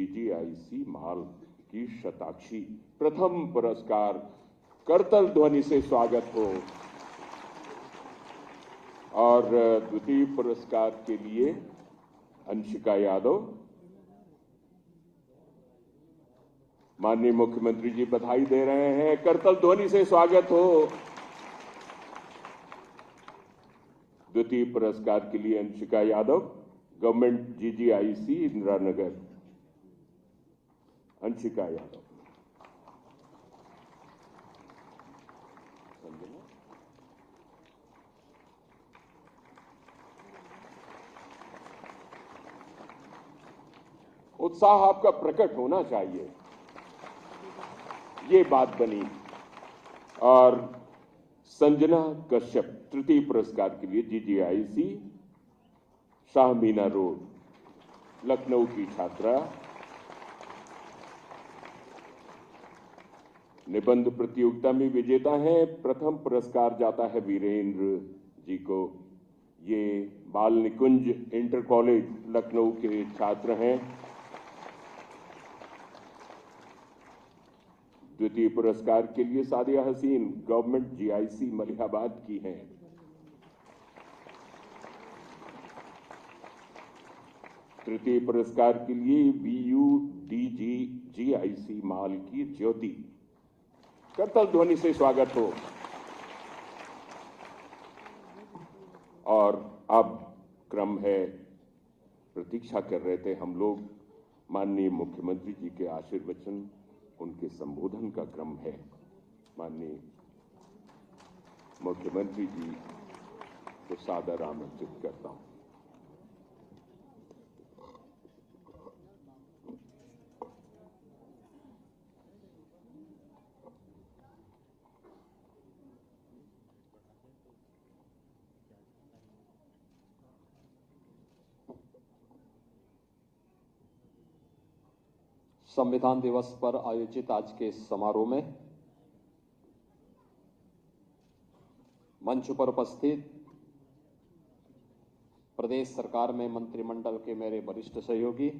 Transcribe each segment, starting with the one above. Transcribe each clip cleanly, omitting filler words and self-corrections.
GGIC माल की शताक्षी। प्रथम पुरस्कार करतल ध्वनि से स्वागत हो। और द्वितीय पुरस्कार के लिए अंशिका यादव। माननीय मुख्यमंत्री जी बधाई दे रहे हैं, करतल ध्वनि से स्वागत हो। द्वितीय पुरस्कार के लिए अंशिका यादव, गवर्नमेंट जीजीआईसी इंदिरा नगर। अंशिका यादव। उत्साह आपका प्रकट होना चाहिए, ये बात बनी। और संजना कश्यप तृतीय पुरस्कार के लिए जीजीआईसी शाह मीना रोड, लखनऊ की छात्रा। निबंध प्रतियोगिता में विजेता हैं। प्रथम पुरस्कार जाता है वीरेंद्र जी को। ये बाल निकुंज इंटर कॉलेज लखनऊ के छात्र हैं। द्वितीय पुरस्कार के लिए सादिया हसीन, गवर्नमेंट जीआईसी मलिहाबाद की हैं। तृतीय पुरस्कार के लिए बीयूडीजी जीआईसी माल की ज्योति। करतल ध्वनि से स्वागत हो। और अब क्रम है, प्रतीक्षा कर रहे थे हम लोग, माननीय मुख्यमंत्री जी के आशीर्वचन, उनके संबोधन का क्रम है। माननीय मुख्यमंत्री जी को सादर आमंत्रित करता हूं। संविधान दिवस पर आयोजित आज के समारोह में मंच पर उपस्थित प्रदेश सरकार में मंत्रिमंडल के मेरे वरिष्ठ सहयोगी,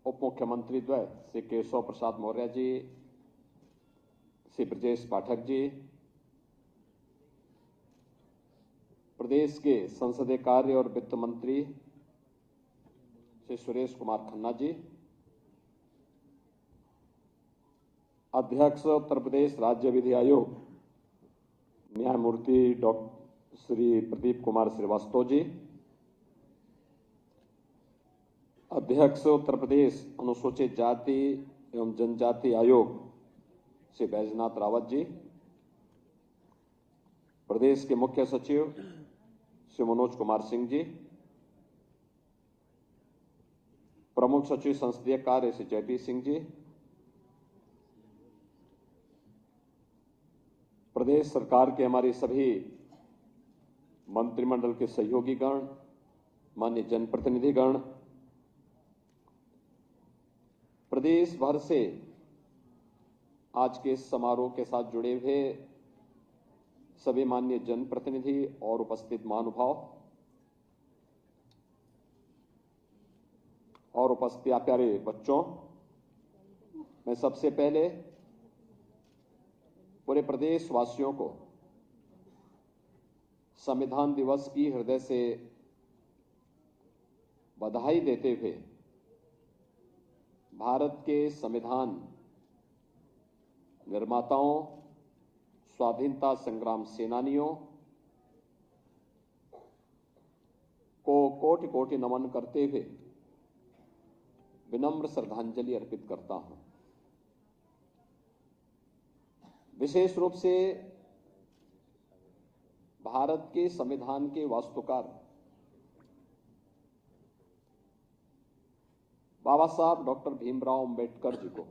उप मुख्यमंत्री द्वय श्री केशव प्रसाद मौर्य जी, श्री ब्रजेश पाठक जी, प्रदेश के संसदीय कार्य और वित्त मंत्री श्री सुरेश कुमार खन्ना जी, अध्यक्ष उत्तर प्रदेश राज्य विधि आयोग न्यायमूर्ति डॉक्टर श्री प्रदीप कुमार श्रीवास्तव जी, अध्यक्ष उत्तर प्रदेश अनुसूचित जाति एवं जनजाति आयोग श्री बैजनाथ रावत जी, प्रदेश के मुख्य सचिव श्री मनोज कुमार सिंह जी, प्रमुख सचिव संसदीय कार्य श्री जयपी सिंह जी, प्रदेश सरकार के हमारे सभी मंत्रिमंडल के सहयोगी गण, माननीय जनप्रतिनिधिगण, प्रदेश भर से आज के समारोह के साथ जुड़े हुए सभी माननीय जनप्रतिनिधि और उपस्थित महानुभाव और उपस्थित प्यारे बच्चों, मैं सबसे पहले पूरे प्रदेश वासियों को संविधान दिवस की हृदय से बधाई देते हुए भारत के संविधान निर्माताओं, स्वाधीनता संग्राम सेनानियों को कोटि कोटि नमन करते हुए विनम्र श्रद्धांजलि अर्पित करता हूं। विशेष रूप से भारत के संविधान के वास्तुकार बाबा साहब डॉक्टर भीमराव अंबेडकर जी को,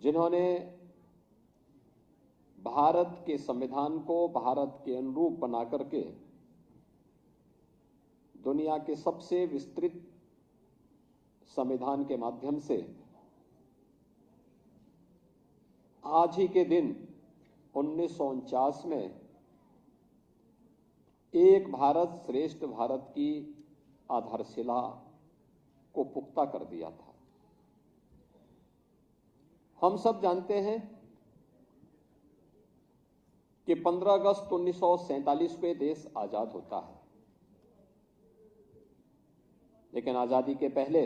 जिन्होंने भारत के संविधान को भारत के अनुरूप बना करके दुनिया के सबसे विस्तृत संविधान के माध्यम से आज ही के दिन 1949 में एक भारत श्रेष्ठ भारत की आधारशिला को पुख्ता कर दिया था। हम सब जानते हैं कि 15 अगस्त 1947 को देश आजाद होता है, लेकिन आजादी के पहले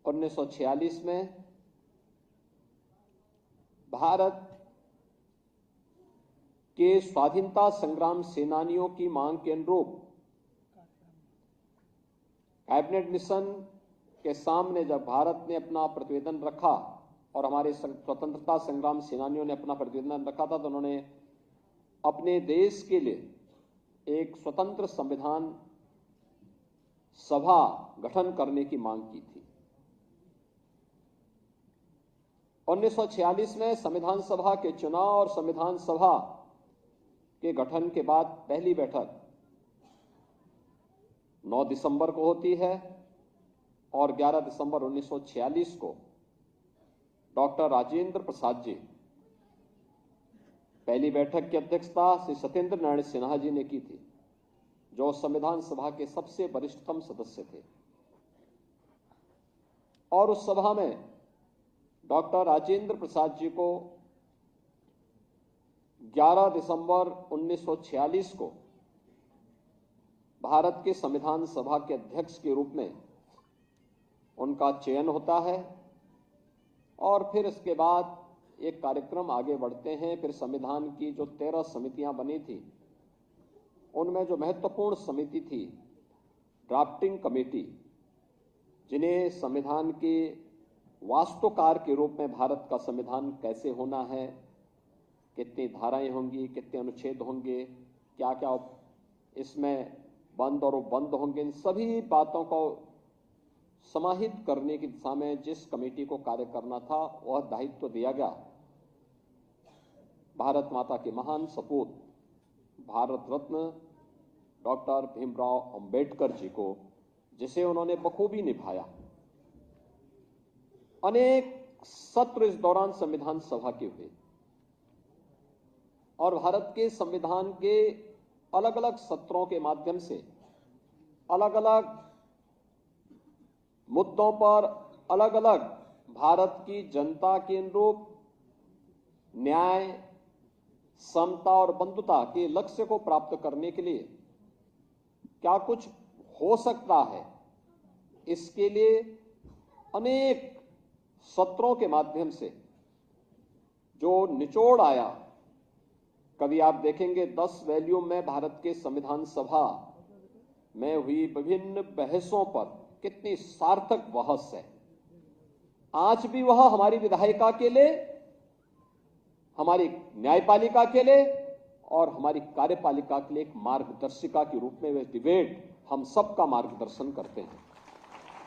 1946 में भारत के स्वाधीनता संग्राम सेनानियों की मांग के अनुरूप कैबिनेट मिशन के सामने जब भारत ने अपना प्रतिवेदन रखा और हमारे स्वतंत्रता संग्राम सेनानियों ने अपना प्रतिवेदन रखा था, तो उन्होंने अपने देश के लिए एक स्वतंत्र संविधान सभा गठन करने की मांग की थी। 1946 में संविधान सभा के चुनाव और संविधान सभा के गठन के बाद पहली बैठक 9 दिसंबर को होती है और 11 दिसंबर 1946 को डॉक्टर राजेंद्र प्रसाद जी पहली बैठक की अध्यक्षता श्री सत्येंद्र नारायण सिन्हा जी ने की थी, जो संविधान सभा के सबसे वरिष्ठतम सदस्य थे। और उस सभा में डॉक्टर राजेंद्र प्रसाद जी को 11 दिसंबर 1946 को भारत के संविधान सभा के अध्यक्ष के रूप में उनका चयन होता है और फिर इसके बाद एक कार्यक्रम आगे बढ़ते हैं। फिर संविधान की जो 13 समितियां बनी थी, उनमें जो महत्वपूर्ण समिति थी ड्राफ्टिंग कमेटी, जिन्हें संविधान के वास्तुकार के रूप में भारत का संविधान कैसे होना है, कितनी धाराएं होंगी, कितने अनुच्छेद होंगे, क्या क्या इसमें बंद और उपबंध होंगे, इन सभी बातों को समाहित करने की दिशा में जिस कमेटी को कार्य करना था, वह दायित्व दिया गया भारत माता के महान सपूत भारत रत्न डॉक्टर भीमराव अंबेडकर जी को, जिसे उन्होंने बखूबी निभाया। अनेक सत्र इस दौरान संविधान सभा के हुए और भारत के संविधान के अलग अलग सत्रों के माध्यम से अलग अलग मुद्दों पर अलग अलग भारत की जनता के अनुरूप न्याय, समता और बंधुता के लक्ष्य को प्राप्त करने के लिए क्या कुछ हो सकता है, इसके लिए अनेक सत्रों के माध्यम से जो निचोड़ आया, कभी आप देखेंगे 10 वॉल्यूम में भारत के संविधान सभा में हुई विभिन्न बहसों पर कितनी सार्थक बहस है। आज भी वह हमारी विधायिका के लिए, हमारी न्यायपालिका के लिए और हमारी कार्यपालिका के लिए एक मार्गदर्शिका के रूप में वे डिबेट हम सबका मार्गदर्शन करते हैं।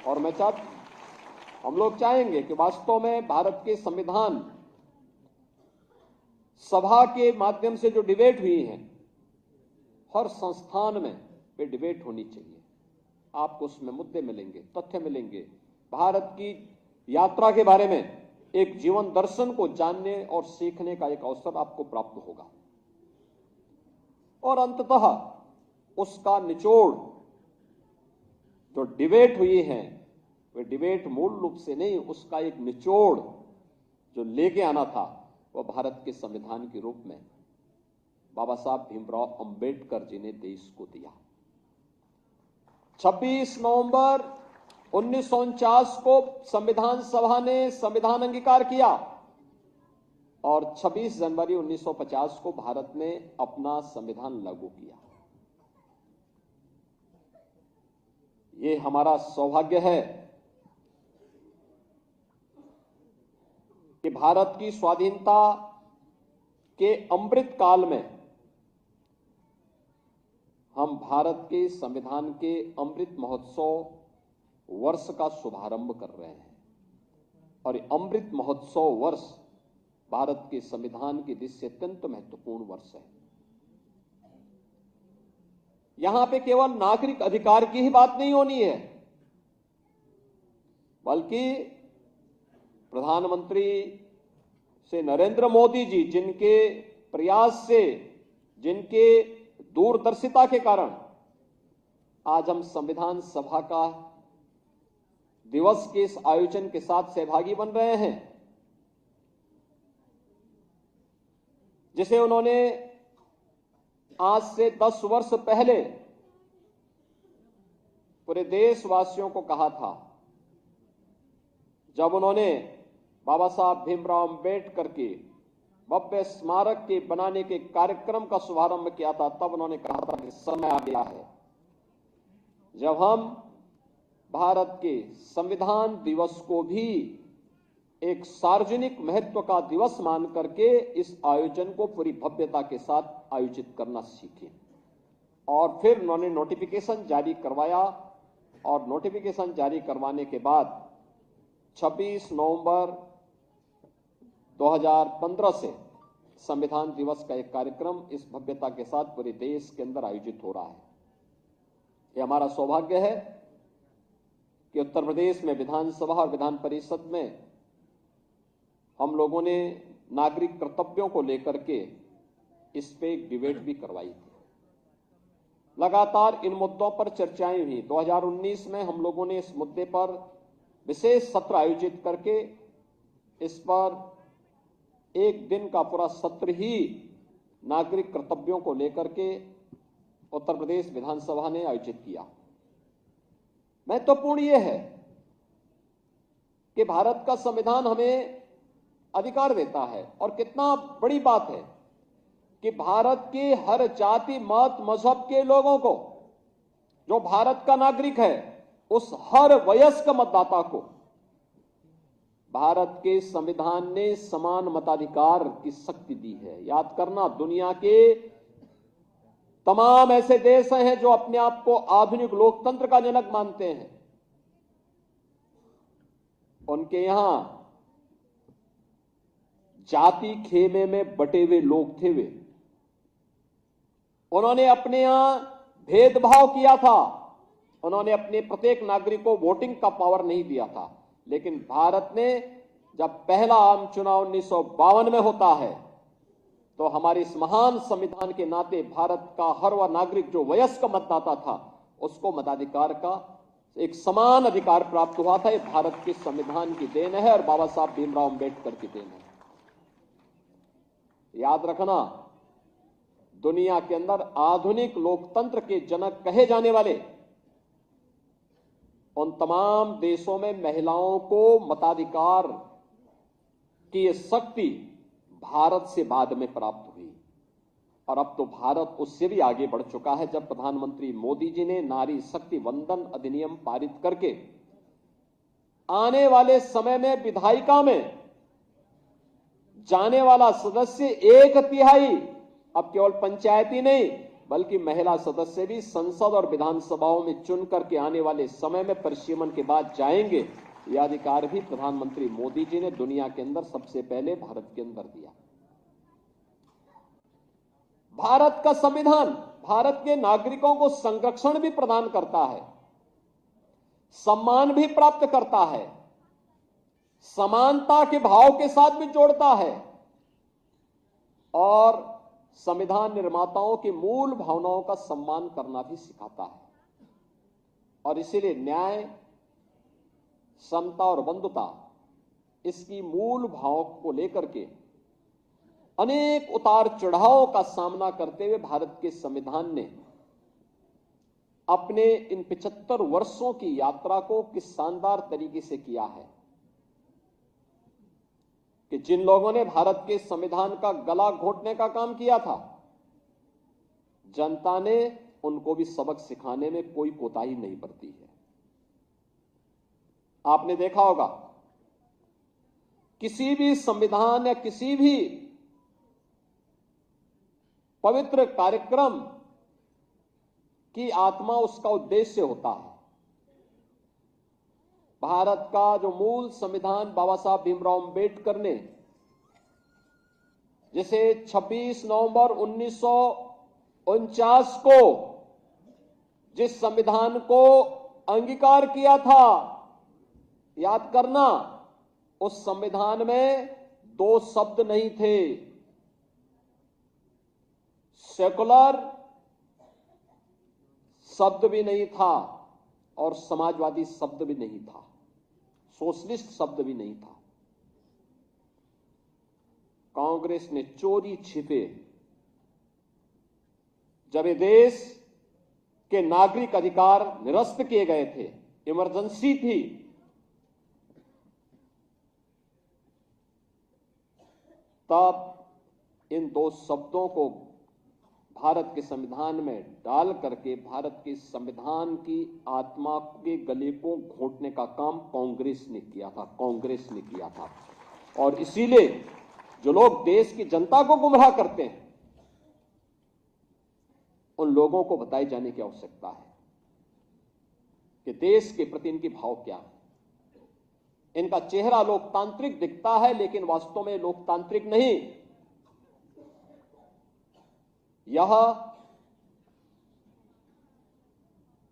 और हम लोग चाहेंगे कि वास्तव में भारत के संविधान सभा के माध्यम से जो डिबेट हुई है, हर संस्थान में वे डिबेट होनी चाहिए। आपको उसमें मुद्दे मिलेंगे, तथ्य मिलेंगे, भारत की यात्रा के बारे में एक जीवन दर्शन को जानने और सीखने का एक अवसर आपको प्राप्त होगा। और अंततः उसका निचोड़ जो डिबेट हुई है, वे डिबेट मूल रूप से नहीं, उसका एक निचोड़ जो लेके आना था, वह भारत के संविधान के रूप में बाबा साहब भीमराव अंबेडकर जी ने देश को दिया। 26 नवंबर 1949 को संविधान सभा ने संविधान अंगीकार किया और 26 जनवरी 1950 को भारत ने अपना संविधान लागू किया। ये हमारा सौभाग्य है कि भारत की स्वाधीनता के अमृत काल में हम भारत के संविधान के अमृत महोत्सव वर्ष का शुभारंभ कर रहे हैं। और ये अमृत महोत्सव वर्ष भारत के संविधान की दृष्टि से अत्यंत महत्वपूर्ण वर्ष है। यहां पे केवल नागरिक अधिकार की ही बात नहीं होनी है, बल्कि प्रधानमंत्री से नरेंद्र मोदी जी जिनके प्रयास से, जिनके दूरदर्शिता के कारण आज हम संविधान सभा का दिवस के इस आयोजन के साथ सहभागी बन रहे हैं, जिसे उन्होंने आज से 10 वर्ष पहले पूरे देशवासियों को कहा था, जब उन्होंने बाबा साहब भीमराव अंबेडकर के भव्य स्मारक के बनाने के कार्यक्रम का शुभारंभ किया था। तब उन्होंने कहा था कि समय आ गया है जब हम भारत के संविधान दिवस को भी एक सार्वजनिक महत्व का दिवस मान करके इस आयोजन को पूरी भव्यता के साथ आयोजित करना सीखें। और फिर उन्होंने नोटिफिकेशन जारी करवाया और नोटिफिकेशन जारी करवाने के बाद 26 नवंबर 2015 से संविधान दिवस का एक कार्यक्रम इस भव्यता के साथ पूरे देश के अंदर आयोजित हो रहा है। यह हमारा सौभाग्य है कि उत्तर प्रदेश में विधानसभा और विधान परिषद में हम लोगों ने नागरिक कर्तव्यों को लेकर के इस पे एक डिबेट भी करवाई थी। लगातार इन मुद्दों पर चर्चाएं हुई। 2019 में हम लोगों ने इस मुद्दे पर विशेष सत्र आयोजित करके इस पर एक दिन का पूरा सत्र ही नागरिक कर्तव्यों को लेकर के उत्तर प्रदेश विधानसभा ने आयोजित किया। महत्वपूर्ण यह है कि भारत का संविधान हमें अधिकार देता है, और कितना बड़ी बात है कि भारत के हर जाति मत मजहब के लोगों को, जो भारत का नागरिक है, उस हर वयस्क मतदाता को भारत के संविधान ने समान मताधिकार की शक्ति दी है। याद करना, दुनिया के तमाम ऐसे देश हैं जो अपने आप को आधुनिक लोकतंत्र का जनक मानते हैं, उनके यहां जाति खेमे में बटे हुए लोग थे। वे उन्होंने अपने यहां भेदभाव किया था, उन्होंने अपने प्रत्येक नागरिक को वोटिंग का पावर नहीं दिया था। लेकिन भारत ने जब पहला आम चुनाव 1952 में होता है, तो हमारे इस महान संविधान के नाते भारत का हर वह नागरिक जो वयस्क मतदाता था, उसको मताधिकार का एक समान अधिकार प्राप्त हुआ था। ये भारत के संविधान की देन है और बाबा साहब भीमराव अंबेडकर की देन है। याद रखना, दुनिया के अंदर आधुनिक लोकतंत्र के जनक कहे जाने वाले उन तमाम देशों में महिलाओं को मताधिकार की यह शक्ति भारत से बाद में प्राप्त हुई, और अब तो भारत उससे भी आगे बढ़ चुका है। जब प्रधानमंत्री मोदी जी ने नारी शक्ति वंदन अधिनियम पारित करके आने वाले समय में विधायिका में जाने वाला सदस्य 1/3 अब केवल पंचायती नहीं बल्कि महिला सदस्य भी संसद और विधानसभाओं में चुन करके आने वाले समय में परिसीमन के बाद जाएंगे। यह अधिकार भी प्रधानमंत्री मोदी जी ने दुनिया के अंदर सबसे पहले भारत के अंदर दिया। भारत का संविधान भारत के नागरिकों को संरक्षण भी प्रदान करता है, सम्मान भी प्राप्त करता है, समानता के भाव के साथ भी जोड़ता है, और संविधान निर्माताओं की मूल भावनाओं का सम्मान करना भी सिखाता है। और इसीलिए न्याय, समता और बंधुता, इसकी मूल भावों को लेकर के अनेक उतार चढ़ावों का सामना करते हुए भारत के संविधान ने अपने इन 75 वर्षों की यात्रा को किस शानदार तरीके से किया है कि जिन लोगों ने भारत के संविधान का गला घोंटने का काम किया था, जनता ने उनको भी सबक सिखाने में कोई कोताही नहीं बरती है। आपने देखा होगा, किसी भी संविधान या किसी भी पवित्र कार्यक्रम की आत्मा उसका उद्देश्य होता है। भारत का जो मूल संविधान बाबा साहब भीमराव अंबेडकर ने, जिसे 26 नवंबर 1949 को जिस संविधान को अंगीकार किया था, याद करना, उस संविधान में 2 शब्द नहीं थे, सेकुलर शब्द भी नहीं था और समाजवादी शब्द भी नहीं था, सोशलिस्ट शब्द भी नहीं था। कांग्रेस ने चोरी छिपे जब ये देश के नागरिक अधिकार निरस्त किए गए थे, इमरजेंसी थी, तब इन दो शब्दों को भारत के संविधान में डाल करके भारत के संविधान की आत्मा के गले को घोंटने का काम कांग्रेस ने किया था, कांग्रेस ने किया था। और इसीलिए जो लोग देश की जनता को गुमराह करते हैं, उन लोगों को बताई जाने की आवश्यकता है कि देश के प्रति इनकी भाव क्या है। इनका चेहरा लोकतांत्रिक दिखता है, लेकिन वास्तव में लोकतांत्रिक नहीं। यह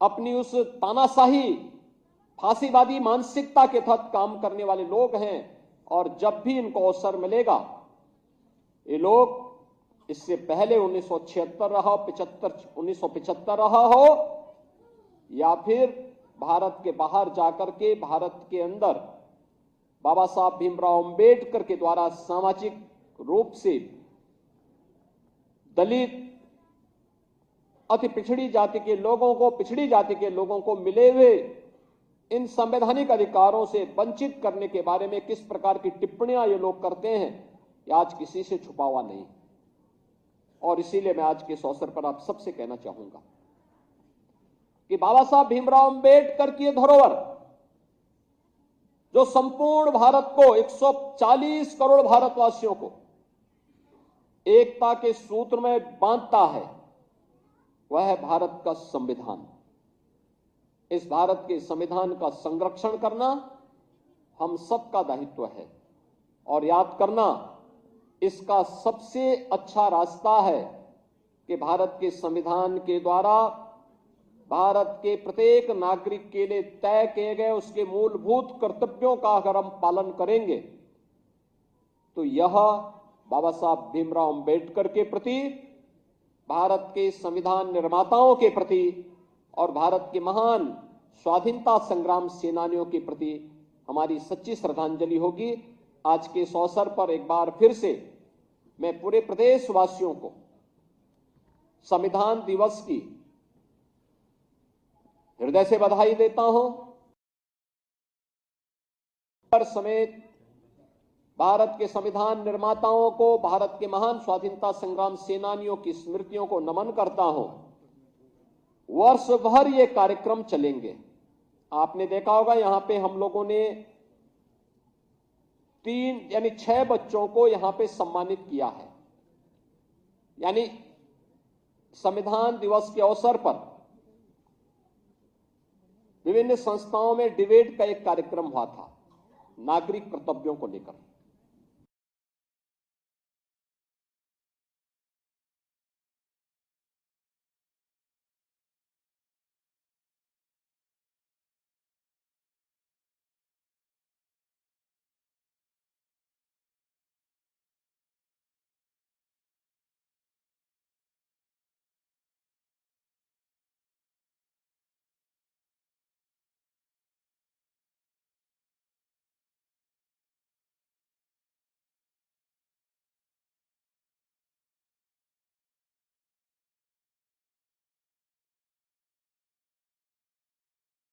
अपनी उस तानाशाही फांसीवादी मानसिकता के तहत काम करने वाले लोग हैं, और जब भी इनको अवसर मिलेगा, ये लोग इससे पहले 1976 रहा, 1975 रहा हो, या फिर भारत के बाहर जाकर के भारत के अंदर बाबा साहब भीमराव अंबेडकर के द्वारा सामाजिक रूप से दलित, अति पिछड़ी जाति के लोगों को, पिछड़ी जाति के लोगों को मिले हुए इन संवैधानिक अधिकारों से वंचित करने के बारे में किस प्रकार की टिप्पणियां ये लोग करते हैं, ये आज किसी से छुपा हुआ नहीं। और इसीलिए मैं आज के इस अवसर पर आप सबसे कहना चाहूंगा कि बाबा साहब भीमराव अंबेडकर की धरोहर, जो संपूर्ण भारत को, 140 करोड़ भारतवासियों को एकता के सूत्र में बांधता है, वह है भारत का संविधान। इस भारत के संविधान का संरक्षण करना हम सबका दायित्व है, और याद करना इसका सबसे अच्छा रास्ता है कि भारत के संविधान के द्वारा भारत के प्रत्येक नागरिक के लिए तय किए गए उसके मूलभूत कर्तव्यों का अगर हम पालन करेंगे, तो यह बाबा साहब भीमराव अंबेडकर के प्रति, भारत के संविधान निर्माताओं के प्रति और भारत के महान स्वाधीनता संग्राम सेनानियों के प्रति हमारी सच्ची श्रद्धांजलि होगी। आज के इस अवसर पर एक बार फिर से मैं पूरे प्रदेशवासियों को संविधान दिवस की हृदय से बधाई देता हूं। समेत भारत के संविधान निर्माताओं को, भारत के महान स्वाधीनता संग्राम सेनानियों की स्मृतियों को नमन करता हूं। वर्ष भर ये कार्यक्रम चलेंगे। आपने देखा होगा यहां पे हम लोगों ने 6 बच्चों को यहां पे सम्मानित किया है। यानी संविधान दिवस के अवसर पर विभिन्न संस्थाओं में डिबेट का एक कार्यक्रम हुआ था नागरिक कर्तव्यों को लेकर।